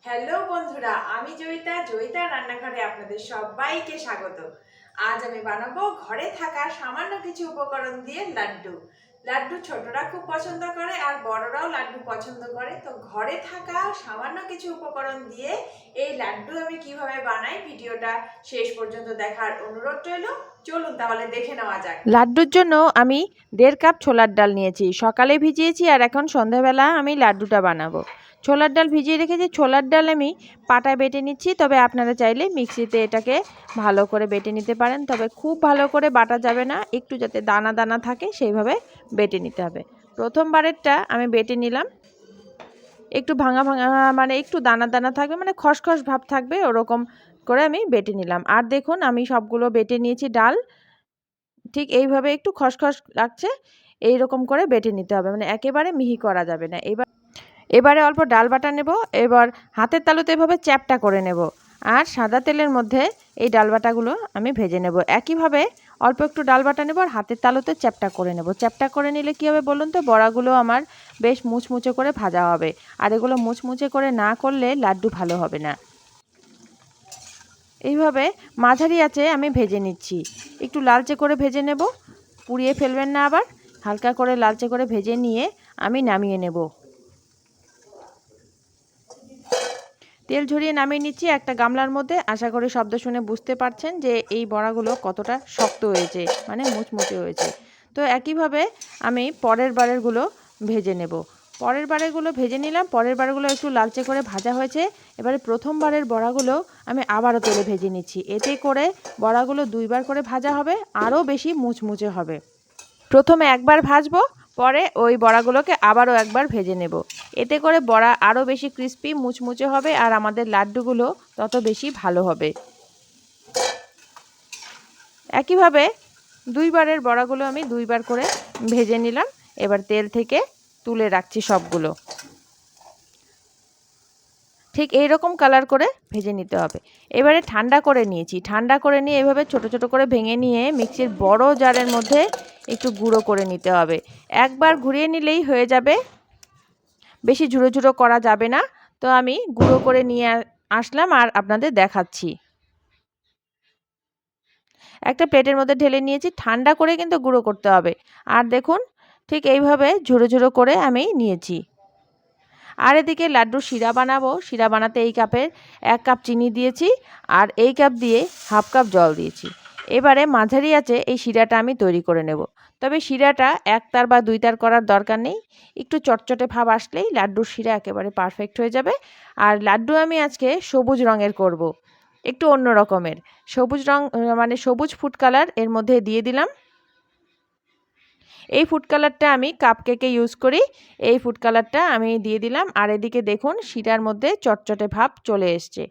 Hello বন্ধুরা, আমি জয়িতা রান্নাঘরে আপনাদের সবাইকে স্বাগত। আজ আমি বানাবো ঘরে থাকা সামান্য কিছু উপকরণ দিয়ে লাড্ডু। লাড্ডু ছোটরা খুব পছন্দ করে আর বড়রাও লাড্ডু পছন্দ করে। তো ঘরে থাকা সামান্য কিছু উপকরণ দিয়ে এই লাড্ডু আমি কিভাবে বানাই ভিডিওটা শেষ পর্যন্ত দেখার অনুরোধ রইল। চলুন তাহলে দেখে নেওয়া যাক। লাড্ডুর জন্য আমি 1.5 কাপ ছোলার ডাল নিয়েছি। সকালে ভিজিয়েছি আর এখন সন্ধ্যাবেলা আমি লাড্ডুটা বানাবো। ছোলার ডাল ভিজিয়ে রেখেছি। ছোলার ডাল আমি পাটায় বেটে নিচ্ছি, তবে আপনারা চাইলে মিক্সিতে এটাকে ভালো করে বেটে নিতে পারেন। তবে খুব ভালো করে বাটা যাবে না, একটু যাতে দানা দানা থাকে সেইভাবে বেটে নিতে হবে। প্রথমবারেরটা আমি বেটে নিলাম, একটু ভাঙা ভাঙা মানে একটু দানা দানা থাকবে, মানে খসখস ভাব থাকবে, ওরকম করে আমি বেটে নিলাম। আর দেখুন আমি সবগুলো বেটে নিয়েছি ডাল। ঠিক এইভাবে একটু খসখস লাগছে, এইরকম করে বেটে নিতে হবে, মানে একেবারে মিহি করা যাবে না। এবারে অল্প ডাল বাটা নেব। এবার হাতের তালুতে এভাবে চ্যাপটা করে নেব আর সাদা তেলের মধ্যে এই ডাল বাটাগুলো আমি ভেজে নেব। একইভাবে অল্প একটু ডাল বাটা নেব আর হাতের তালুতে চ্যাপটা করে নেব। চ্যাপটা করে নিলে কী হবে বলুন তো, বড়াগুলো আমার বেশ মুচমুচে করে ভাজা হবে। আর এগুলো মুচমুচে করে না করলে লাড্ডু ভালো হবে না। এইভাবে মাঝারি আঁচে আমি ভেজে নিচ্ছি। একটু লালচে করে ভেজে নেব, পুড়িয়ে ফেলবেন না আবার। হালকা করে লালচে করে ভেজে নিয়ে আমি নামিয়ে নেব। তেল ঝরিয়ে নামিয়ে নিচ্ছি একটা গামলার মধ্যে। আশা করি শব্দ শুনে বুঝতে পারছেন যে এই বড়াগুলো কতটা শক্ত হয়েছে, মানে মুচমুচে হয়েছে। তো একইভাবে আমি পরের বারেরগুলো ভেজে নেব। পরের বারেরগুলো ভেজে নিলাম। পরের বারেরগুলো একটু লালচে করে ভাজা হয়েছে। এবারে প্রথমবারের বড়াগুলো আমি আবারও তেলে ভেজে নিচ্ছি। এতে করে বড়াগুলো 2 বার করে ভাজা হবে, আরও বেশি মুচমুচে হবে। প্রথমে একবার ভাজবো, পরে ওই বড়াগুলোকে আবারও একবার ভেজে নেব। এতে করে বড়া আরও বেশি ক্রিস্পি মুচমুচে হবে আর আমাদের লাড্ডুগুলো তত বেশি ভালো হবে। একইভাবে 2 বারের বড়াগুলো আমি 2 বার করে ভেজে নিলাম। এবার তেল থেকে তুলে রাখছি সবগুলো। ঠিক এই রকম কালার করে ভেজে নিতে হবে। এবারে ঠান্ডা করে নিয়েছি। ঠান্ডা করে নিয়ে এভাবে ছোট ছোট করে ভেঙে নিয়ে মিক্সির বড় জারের মধ্যে একটু গুঁড়ো করে নিতে হবে। একবার ঘুরিয়ে নিলেই হয়ে যাবে, বেশি ঝুড়ো ঝুড়ো করা যাবে না। তো আমি গুঁড়ো করে নিয়ে আসলাম আর আপনাদের দেখাচ্ছি। একটা প্লেটের মধ্যে ঢেলে নিয়েছি। ঠান্ডা করে কিন্তু গুঁড়ো করতে হবে। আর দেখুন ঠিক এইভাবে ঝুড়ো ঝুড়ো করে আমি নিয়েছি। আর এদিকে লাড্ডুর শিরা বানাবো। শিরা বানাতে এই কাপের 1 কাপ চিনি দিয়েছি আর এই কাপ দিয়ে 1/2 কাপ জল দিয়েছি। এবারে মাঝারি আঁচে এই শিরাটা আমি তৈরি করে নেব। তবে শিরাটা 1 তার বা 2 তার করার দরকার নেই। একটু চটচটে ভাব আসলেই লাড্ডুর শিরা একেবারে পারফেক্ট হয়ে যাবে। আর লাড্ডু আমি আজকে সবুজ রঙের করব, একটু অন্য রকমের। সবুজ রং মানে সবুজ ফুড কালার এর মধ্যে দিয়ে দিলাম। এই ফুড কালারটা আমি কাপ কেকে ইউজ করি। এই ফুড কালারটা আমি দিয়ে দিলাম। আর এদিকে দেখুন শিরার মধ্যে চটচটে ভাব চলে এসছে।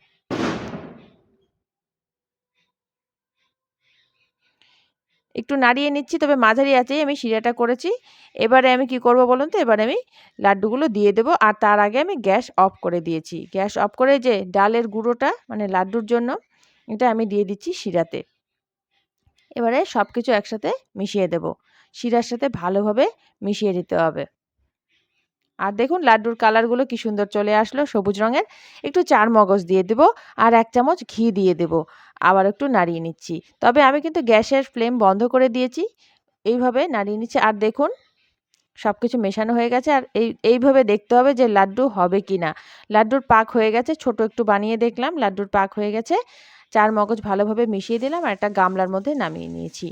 একটু নাড়িয়ে নিচ্ছি, তবে মাঝারি আঁচেই আমি শিরাটা করেছি। এবারে আমি কি করব বলুন তো, এবারে আমি লাড্ডুগুলো দিয়ে দেব। আর তার আগে আমি গ্যাস অফ করে দিয়েছি। গ্যাস অফ করে যে ডালের গুঁড়োটা মানে লাড্ডুর জন্য, এটা আমি দিয়ে দিচ্ছি শিরাতে। এবারে সব কিছু একসাথে মিশিয়ে দেব। শিরার সাথে ভালোভাবে মিশিয়ে দিতে হবে। আর দেখুন লাড্ডুর কালারগুলো কি সুন্দর চলে আসলো, সবুজ রঙের। একটু চারমগজ দিয়ে দেব আর 1 চামচ ঘি দিয়ে দেব। আবার একটু নাড়িয়ে নিচ্ছি। তবে আমি কিন্তু গ্যাসের ফ্লেম বন্ধ করে দিয়েছি। এইভাবে নাড়িয়ে নিচ্ছি। আর দেখুন সব কিছু মেশানো হয়ে গেছে। আর এইভাবে দেখতে হবে যে লাড্ডু হবে কি না। লাড্ডুর পাক হয়ে গেছে। ছোট একটু বানিয়ে দেখলাম, লাড্ডুর পাক হয়ে গেছে। চারমগজ ভালোভাবে মিশিয়ে দিলাম আর একটা গামলার মধ্যে নামিয়ে নিয়েছি।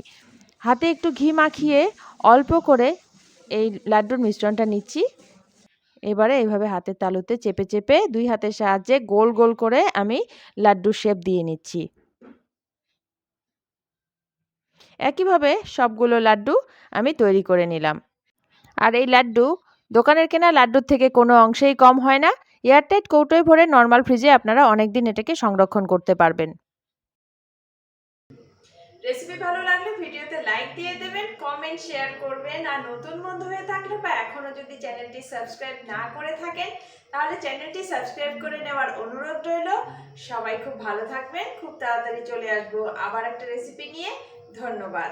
হাতে একটু ঘি মাখিয়ে অল্প করে এই লাড্ডুর মিশ্রণটা নিচ্ছি। এবারে এইভাবে হাতের তালুতে চেপে চেপে 2 হাতের সাহায্যে গোল গোল করে আমি লাড্ডুর শেপ দিয়ে নিচ্ছি। একইভাবে সবগুলো লাড্ডু আমি তৈরি করে নিলাম। আর এই লাড্ডু দোকানের কেনা লাড্ডুর থেকে কোনো অংশেই কম হয় না। এয়ারটাইট কৌটোয় ভরে নর্মাল ফ্রিজে আপনারা অনেক দিন এটাকে সংরক্ষণ করতে পারবেন। রেসিপি ভালো লাগলে ভিডিওতে লাইক দিয়ে দেবেন, কমেন্ট শেয়ার করবেন। আর নতুন বন্ধু হয়ে থাকলে বা এখনো যদি চ্যানেলটি সাবস্ক্রাইব না করে থাকেন তাহলে চ্যানেলটি সাবস্ক্রাইব করে নেওয়ার অনুরোধ রইল। সবাই খুব ভালো থাকবেন। খুব তাড়াতাড়ি চলে আসবো আবার একটা রেসিপি নিয়ে। ধন্যবাদ।